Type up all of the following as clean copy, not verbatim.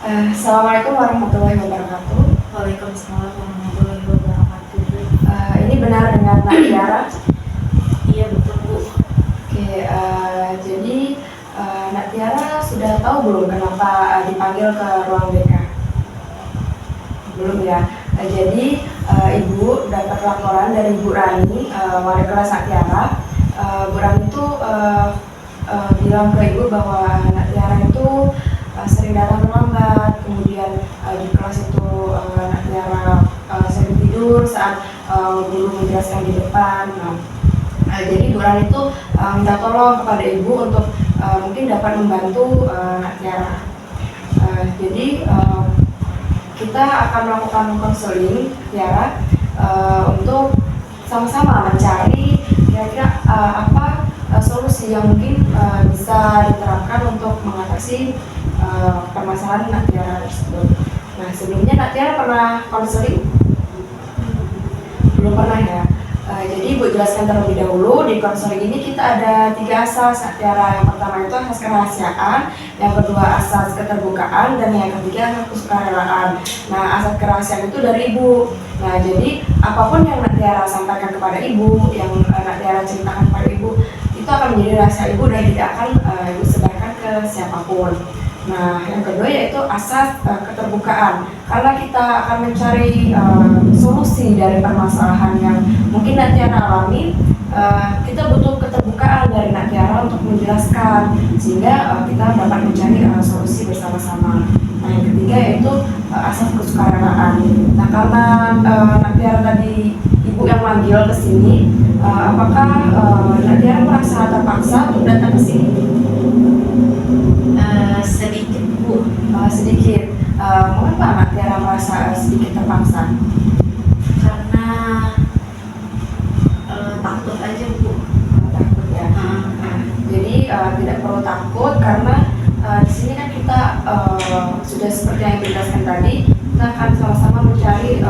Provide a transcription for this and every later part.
Assalamualaikum warahmatullahi wabarakatuh. Waalaikumsalam warahmatullahi wabarakatuh. Ini benar dengan Nak Tiara? Iya betul Bu. Oke, jadi Nak Tiara sudah tahu belum kenapa dipanggil ke ruang BK? Belum ya. Jadi Ibu dapat laporan dari Bu Rani, wali kelas Nak Tiara. Bu Rani itu bilang ke Ibu bahwa Nak Tiara itu sering datang terlambat, kemudian di kelas itu Nak Tiara sering tidur saat guru menjelaskan di depan. Jadi Bu Rani itu minta tolong kepada Ibu untuk mungkin dapat membantu Nak Tiara. Jadi kita akan melakukan konseling Tiara untuk sama-sama mencari kira-kira apa solusi yang mungkin bisa diterapkan untuk mengatasi permasalahan Nak Tiara tersebut. Nah, sebelumnya Nak Tiara pernah konseling? Belum pernah ya. Jadi Ibu jelaskan terlebih dahulu, di konseling ini kita ada 3 asas Nak Tiara. Yang pertama itu asas kerahasiaan, yang kedua asas keterbukaan, dan yang ketiga asas kesukarelaan. Nah, asas kerahasiaan itu dari Ibu. Nah, jadi apapun yang Nak Tiara sampaikan kepada Ibu, yang Nak Tiara ceritakan kepada Ibu, itu akan menjadi rahasia Ibu dan tidak akan Ibu sebarkan ke siapapun. Nah, yang kedua yaitu asas keterbukaan. Karena kita akan mencari solusi dari permasalahan yang mungkin Nak Tiara alami, kita butuh keterbukaan dari Nak Tiara untuk menjelaskan, sehingga kita dapat mencari solusi bersama-sama. Nah, yang ketiga yaitu asas kesukarelaan. Nah, karena Nak Tiara tadi Ibu yang manggil ke sini, apakah Nak Tiara merasa terpaksa untuk datang ke sini? Sedikit Bu. Sedikit. Mengapa Nak Tiara merasa sedikit terpaksa? Karena takut aja Bu. Takut ya. Jadi tidak perlu takut karena di sini kan kita sudah seperti yang dijelaskan tadi, kita akan sama-sama mencari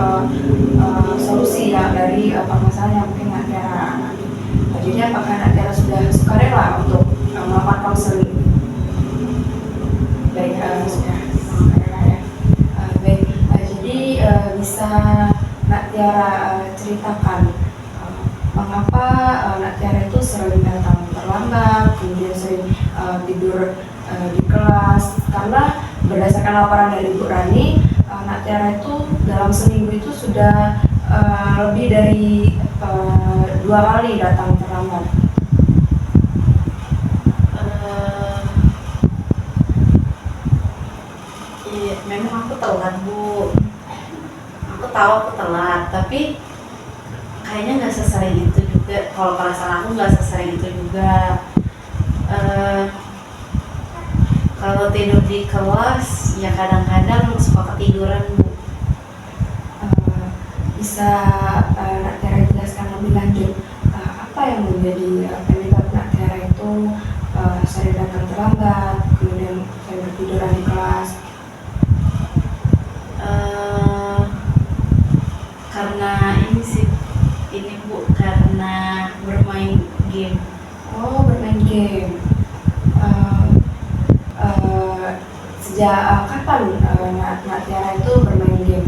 solusi ya dari permasalahan yang mungkin Nak Tiara alami. Jadi apakah Nak Tiara sudah sukarela untuk melakukan konseling? Baik, sudah sukarela ya. Baik, jadi bisa Nak Tiara ceritakan mengapa Nak Tiara itu sering datang terlambat, kemudian sering tidur di kelas. Karena berdasarkan laporan dari Bu Rani, Nak Tiara itu dalam seminggu itu sudah lebih dari 2 kali datang terlambat. Iya, memang aku telat Bu. Aku tahu aku telat, tapi kayaknya nggak sesering itu juga. Kalau perasaan aku nggak sesering itu juga. Kalau tidur di kelas ya kadang-kadang suka ketiduran Bu. Bisa Nak Tiara jelaskan lebih lanjut apa yang menjadi penyebab Nak Tiara itu sering datang terlambat, kemudian sering ketiduran di kelas? Karena ini Bu, karena bermain game. Oh, bermain game. Sejak kapan Nak Tiara itu bermain game?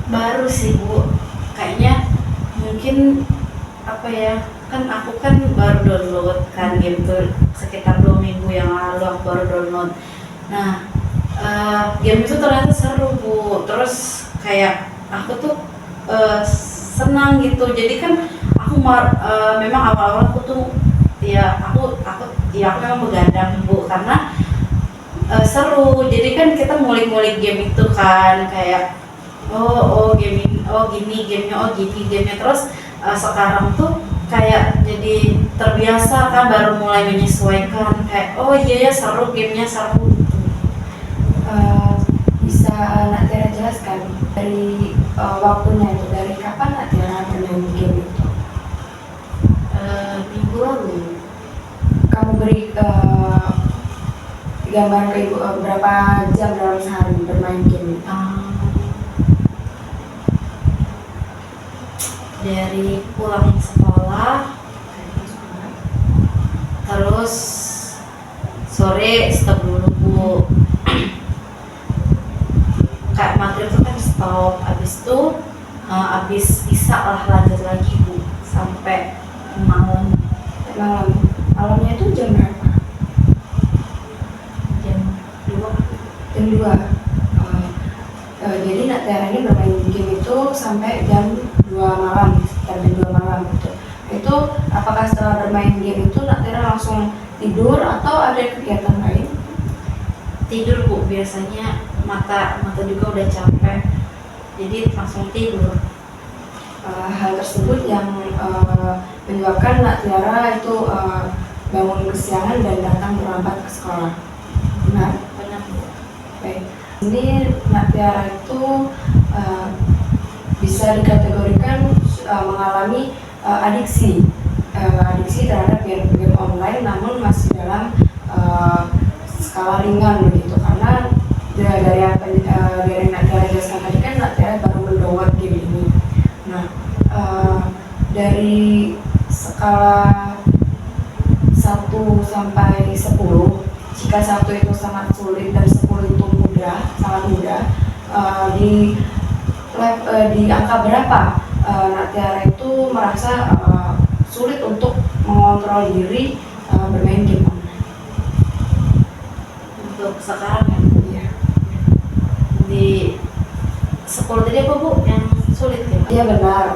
Baru sih Bu, kayaknya mungkin apa ya, kan aku kan baru download kan game tuh sekitar 2 minggu yang lalu aku baru download. Nah, game itu ternyata seru Bu, terus kayak aku tuh senang gitu. Jadi kan aku memang awal-awal aku tuh aku memang begadang Bu, karena seru. Jadi kan kita ngulik-ngulik game itu kan, kayak game ini, gini gamenya, gini gamenya. Terus sekarang tuh kayak jadi terbiasa kan, baru mulai menyesuaikan kayak iya ya seru, gamenya seru gitu. Bisa Nak Tiara jelaskan dari waktunya itu, dari kapan Nak Tiara bermain game itu? Minggu lalu. Kamu beri gambar ke Ibu berapa jam dalam sehari bermain game itu? Dari pulang sekolah, terus sore stop dulu Bu, stop, habis itu habis isa lah lanjut lagi Bu sampai malam. Malamnya itu jam berapa? Jam 2. Jam 2. Jadi Nak Tiara ini bermain game itu sampai jam 2 malam, sekitar jam 2 malam gitu. Itu apakah setelah bermain game itu Nak Tiara langsung tidur atau ada kegiatan lain? Tidur Bu, biasanya mata juga udah capek, jadi langsung tidur. Hal tersebut yang menyebabkan Nak Tiara itu bangun kesiangan dan datang terlambat ke sekolah. Benar? Benar Bu. Baik. Ini Nak Tiara itu bisa dikategorikan mengalami adiksi terhadap game online, namun masih dalam skala ringan begitu, karena dari Nak Tiara jelaskan tadi kan Nak Tiara baru mendownload game ini. Nah, dari skala 1 sampai 10, jika 1 itu sangat sulit dan 10 itu sangat mudah, di angka berapa Nak Tiara itu merasa sulit untuk mengontrol diri bermain game online? Untuk sekarang ya? Iya. Di 10 tadi apa Bu yang sulit ya? Iya benar.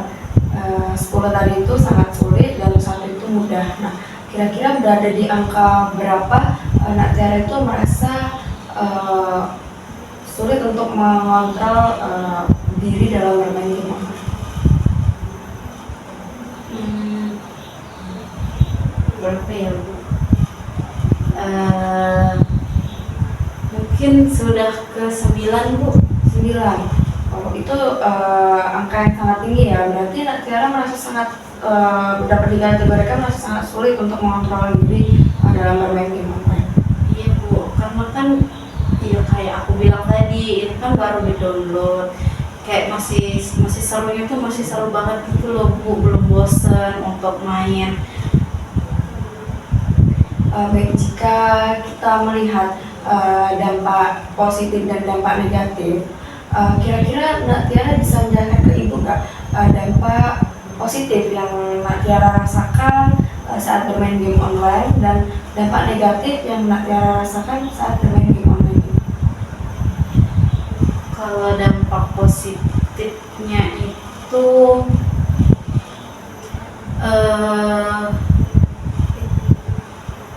10 tadi itu sangat sulit dan 1 itu mudah. Nah, kira-kira berada di angka berapa Nak Tiara itu merasa sulit untuk mengontrol diri dalam bermain game online? Berapa ya Bu? Mungkin sudah ke 9 Bu. 9. Kalau itu angka yang sangat tinggi ya, berarti Nak Tiara merasa sangat dapat dikategorikan merasa sangat sulit untuk mengontrol diri dalam bermain game online. Iya Bu, karena kan ya kayak aku bilang tadi, ini kan baru di-download, kayak masih serunya tuh masih seru banget gitu loh Bu, belum bosen untuk main. Baik, jika kita melihat dampak positif dan dampak negatif, kira-kira Nak Tiara bisa menjelaskan ke Ibu nggak dampak positif yang Nak Tiara rasakan saat bermain game online dan dampak negatif yang Nak Tiara rasakan saat bermain game online? Kalau dampak positifnya itu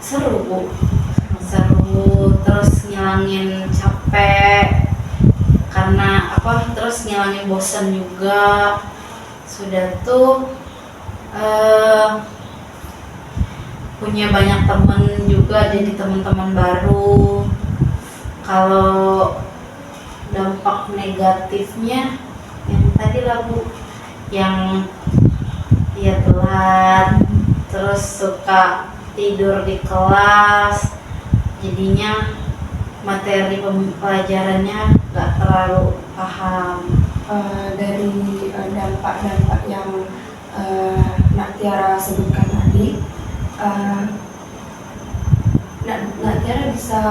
seru Bu, seru, terus ngilangin capek karena terus ngilangin bosan juga. Sudah tuh punya banyak temen juga, jadi teman-teman baru. Kalau dampak negatifnya yang tadi lah Bu, yang ya telat, terus suka tidur di kelas, jadinya materi pelajarannya gak terlalu paham. Dari dampak-dampak yang Nak Tiara sebutkan tadi, Nak Tiara bisa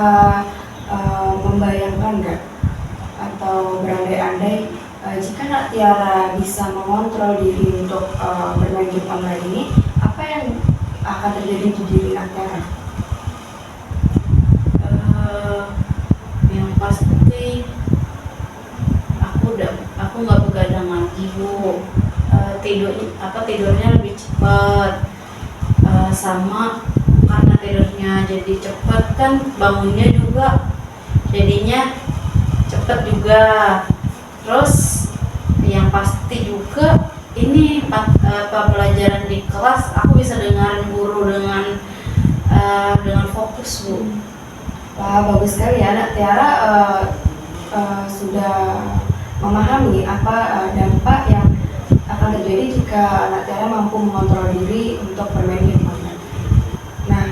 membayangkan nggak atau berandai-andai jika Nak Tiara bisa mengontrol diri untuk bermain game online ini, apa yang akan terjadi di diri Nak Tiara? Yang pasti aku nggak begadang lagi Bu, tidurnya lebih cepat, sama karena tidurnya jadi cepat kan bangunnya juga jadinya cepat juga. Terus yang pasti juga ini pelajaran di kelas aku bisa dengarin guru dengan fokus Bu. Wah, bagus sekali ya Nak Tiara sudah memahami apa dampak yang akan terjadi jika Nak Tiara mampu mengontrol diri untuk bermain game online. Nah,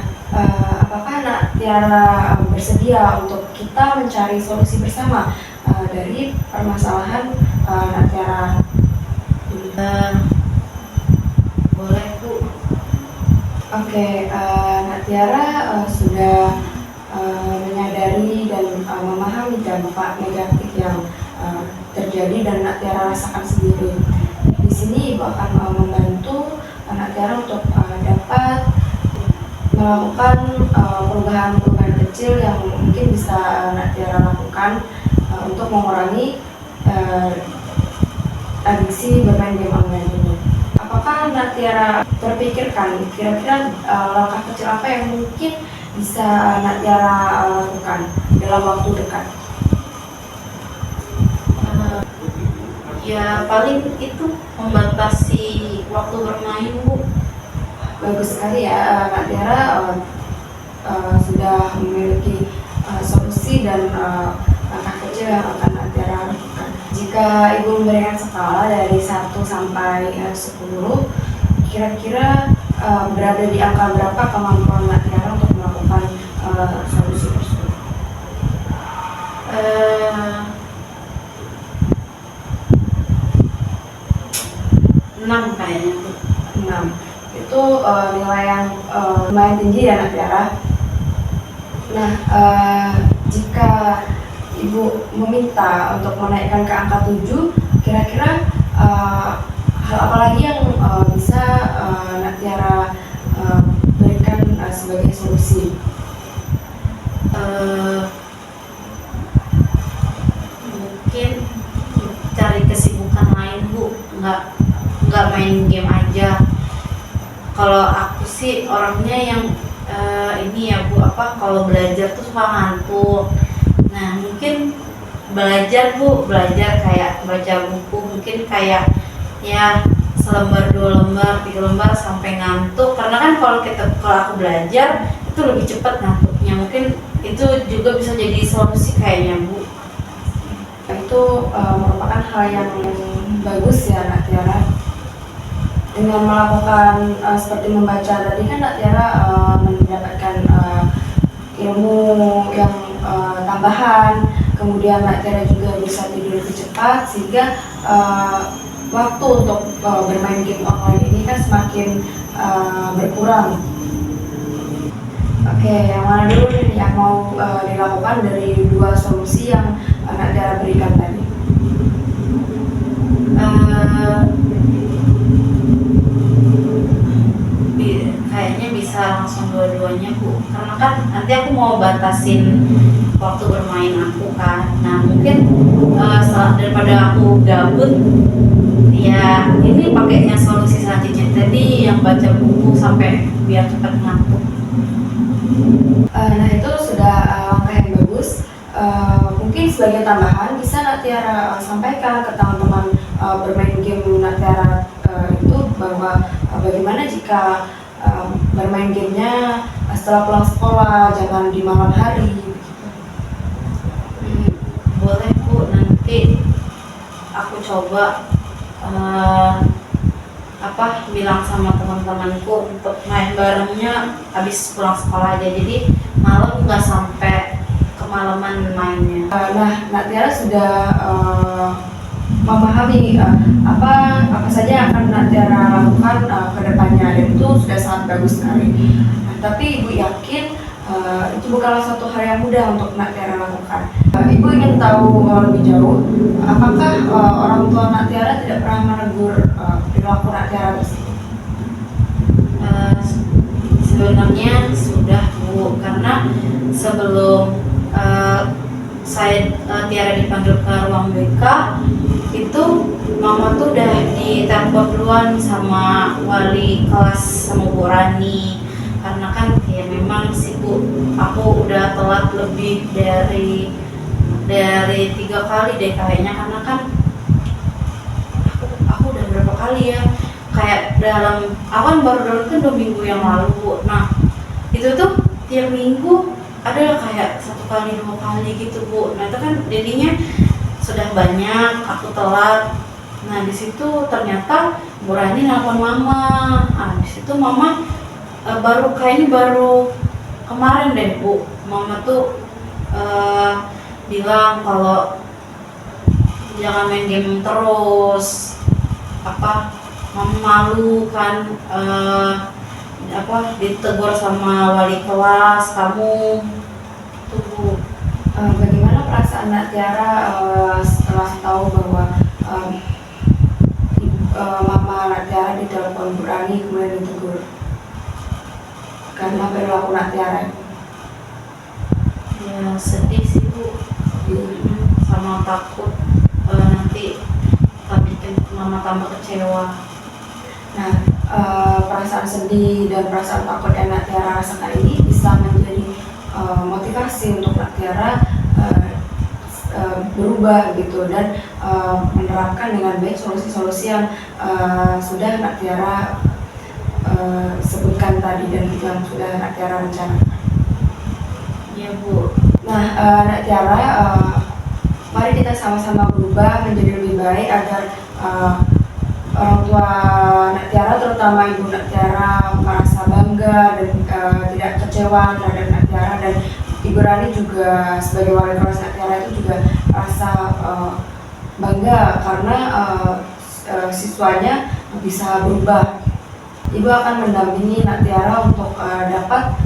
apakah Nak Tiara bersedia untuk kita mencari solusi bersama dari permasalahan Nak Tiara? Boleh Bu. Oke, Nak Tiara sudah menyadari dan memahami dampak negatif yang terjadi terjadi dan Nak Tiara rasakan sendiri. Di sini Ibu akan membantu Nak Tiara untuk dapat melakukan perubahan-perubahan kecil yang mungkin bisa Nak Tiara lakukan untuk mengurangi adiksi bermain game online ini. Apakah Nak Tiara terpikirkan kira-kira langkah kecil apa yang mungkin bisa Nak Tiara lakukan dalam waktu dekat? Ya paling itu membatasi waktu bermain, Bu. Bagus sekali ya, Nak Tiara sudah memiliki solusi dan langkah kecil yang akan Nak Tiara lakukan. Jika Ibu memberikan skala dari 1 sampai 10, kira-kira berada di angka berapa kemampuan Nak Tiara untuk melakukan solusi tersebut? 6 kayaknya, Bu. 6. Itu nilai yang lumayan tinggi ya Nak Tiara. Nah, jika Ibu meminta untuk menaikkan ke angka 7, kira-kira hal apa lagi yang bisa Nak Tiara berikan sebagai solusi? Mungkin cari kesibukan lain, Bu. Nggak main game aja. Kalau aku sih orangnya yang ini ya, Bu, kalau belajar tuh suka ngantuk. Nah mungkin belajar kayak baca buku, mungkin kayak ya selembar, 2 lembar, 3 lembar sampai ngantuk. Karena kan kalau aku belajar itu lebih cepat ngantuknya. Mungkin itu juga bisa jadi solusi kayaknya, Bu. Itu merupakan hal yang bagus ya Nak Tiara. Dengan melakukan seperti membaca tadi kan Nak Tiara mendapatkan ilmu yang tambahan, kemudian Nak Tiara juga bisa tidur lebih cepat, sehingga waktu untuk bermain game online ini kan semakin berkurang. Oke, yang mana dulu nih yang mau dilakukan dari 2 solusi yang Nak Tiara berikan tadi? Kayaknya bisa langsung dua-duanya, Bu. Karena kan nanti aku mau batasin waktu bermain aku kan. Nah mungkin daripada aku gabut, ya ini pakainya solusi selanjutnya tadi yang baca buku sampai biar cepat ngantuk. Nah itu sudah langkah yang bagus. Mungkin sebagai tambahan bisa Nak Tiara sampaikan ke teman-teman bermain game Nak Tiara itu bahwa bagaimana jika bermain gamenya setelah pulang sekolah, jangan di malam hari. Boleh, Bu, nanti aku coba bilang sama teman-temanku untuk main barengnya habis pulang sekolah aja, jadi malam nggak sampai kemalaman mainnya. Nah, Nak Tiara sudah memahami apa saja yang akan Nak Tiara lakukan ke depannya, dan itu sudah sangat bagus sekali. Nah, tapi Ibu yakin itu bukanlah suatu hal yang mudah untuk Nak Tiara lakukan. Ibu ingin tahu lebih jauh, apakah orang tua Nak Tiara tidak pernah menegur perilaku Nak Tiara tersebut? Sebenarnya sudah, Bu, karena sebelum saya Tiara dipanggil ke ruang BK itu mama tuh udah ditelepon duluan sama wali kelas sama Bu Rani, karena kan ya memang sih, Bu, aku udah telat lebih dari 3 kali deh kayaknya, karena kan aku udah berapa kali ya, kayak aku kan baru download kan 2 minggu yang lalu, Bu. Nah itu tuh tiap minggu ada kayak 1 kali 2 kali gitu, Bu. Nah itu kan jadinya sudah banyak aku telat. Nah di situ ternyata Bu Rani nelfon mama. Di situ mama baru kemarin deh, Bu, mama tuh bilang kalau jangan main game terus. Mama malu kan ditegur sama wali kelas kamu tuh, Bu. Bagaimana perasaan Nak Tiara setelah tahu bahwa mama Nak Tiara ditelepon Bu Rani kemudian ditegur karena perilaku Nak Tiara. Ya sedih sih Bu, sama takut nanti bikin mama tambah kecewa. Nah, perasaan sedih dan perasaan takut yang Nak Tiara rasakan ini bisa menjadi motivasi untuk Nak Tiara berubah gitu dan menerapkan dengan baik solusi-solusi yang sudah Nak Tiara sebutkan tadi dan yang sudah Nak Tiara rencanakan. Iya Bu. Nah, Nak Tiara, mari kita sama-sama berubah menjadi lebih baik agar orang tua Nak Tiara, terutama ibu Nak Tiara, merasa bangga dan tidak kecewa terhadap Nak Tiara, dan Ibu Rani juga sebagai wali kelas Nak Tiara itu juga merasa bangga karena siswanya bisa berubah. Ibu akan mendampingi Nak Tiara untuk dapat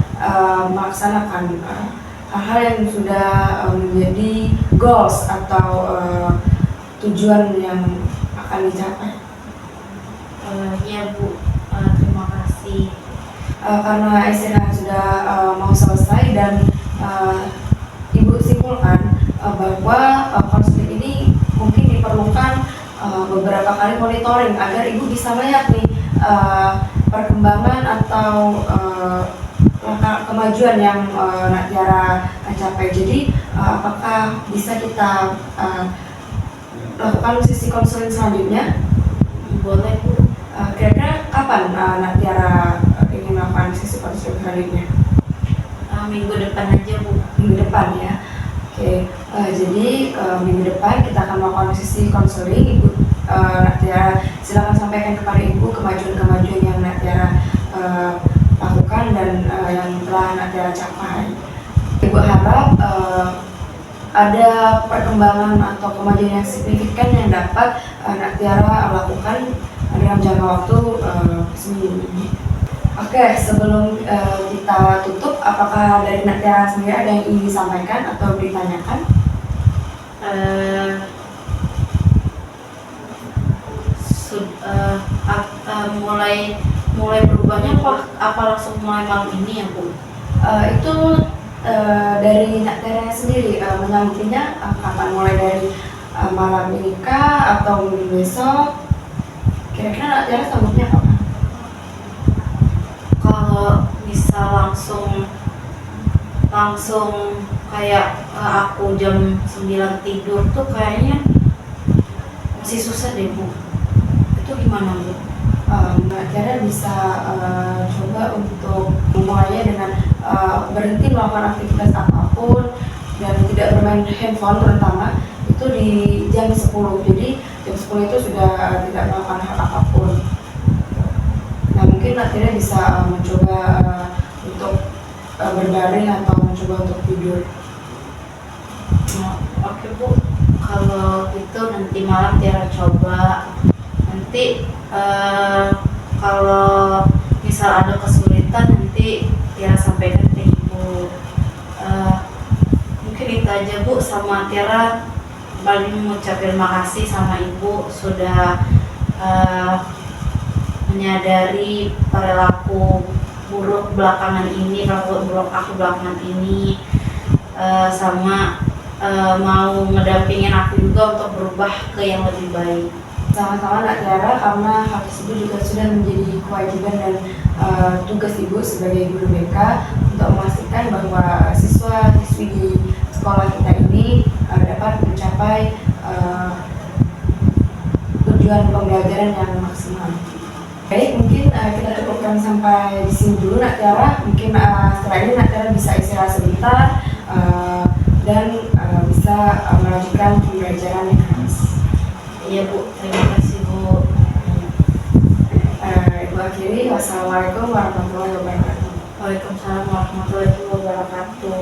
melaksanakan hal-hal yang sudah menjadi goals atau tujuan yang akan dicapai. Iya Bu, terima kasih. Karena istirahat sudah mau selesai dan Ibu simpulkan bahwa konseling ini mungkin diperlukan beberapa kali monitoring agar Ibu bisa melihat nih perkembangan atau kemajuan yang Nak Tiara capai. Jadi apakah bisa kita lakukan sesi konseling selanjutnya? Boleh Bu. Kira-kira kapan Nak Tiara ingin melakukan sesi konseling selanjutnya? Minggu depan aja Bu. Minggu depan ya. Oke, jadi minggu depan kita akan melakukan sesi konseling. Ibu Nak Tiara silakan sampaikan kepada Ibu kemajuan-kemajuan yang Nak Tiara lakukan dan yang telah Nak Tiara capai. Ibu harap ada perkembangan atau kemajuan yang signifikan yang dapat Nak Tiara lakukan dalam jangka waktu seminggu ini. Oke, sebelum kita tutup, apakah dari Nak Tiara sendiri ada yang ingin disampaikan atau ditanyakan? Mulai berubahnya apa langsung mulai malam ini ya Bu? Itu dari Nak Tiara sendiri menyambutinya kapan, mulai dari malam ini kah atau minggu besok? Kira-kira Nak Tiara sambutnya kapan? Kalau bisa langsung kayak aku jam 9 tidur tuh kayaknya masih susah deh Bu. Itu gimana Bu? Mbak Tiara bisa coba untuk memulainya dengan berhenti melakukan aktivitas apapun dan tidak bermain handphone, terutama itu di jam 10. Jadi jam 10 itu sudah tidak melakukan hal apapun. Nah, mungkin Mbak Tiara bisa mencoba untuk berbaring atau mencoba untuk tidur. Oke Bu, kalau itu nanti malam Tiara coba. Nanti kalau misal ada kesulitan nanti Tiara sampaikan ke Ibu. Mungkin itu aja Bu, sama Tiara paling mengucap terima kasih sama Ibu sudah menyadari perilaku buruk belakangan ini, perilaku buruk aku belakangan ini, sama mau ngedampingin aku juga untuk berubah ke yang lebih baik. Sama-sama Nak Tiara, karena hal tersebut juga sudah menjadi kewajiban dan tugas Ibu sebagai guru BK untuk memastikan bahwa siswa-siswi di sekolah kita ini dapat mencapai tujuan pembelajaran yang maksimal. Baik, mungkin kita cukupkan sampai di sini dulu Nak Tiara. Mungkin setelah ini Nak Tiara bisa istirahat sebentar dan bisa melanjutkan pembelajaran yang keras. Iya Bu, terima kasih Bu. Ibu akhiri, wassalamualaikum warahmatullahi wabarakatuh. Waalaikumsalam warahmatullahi wabarakatuh.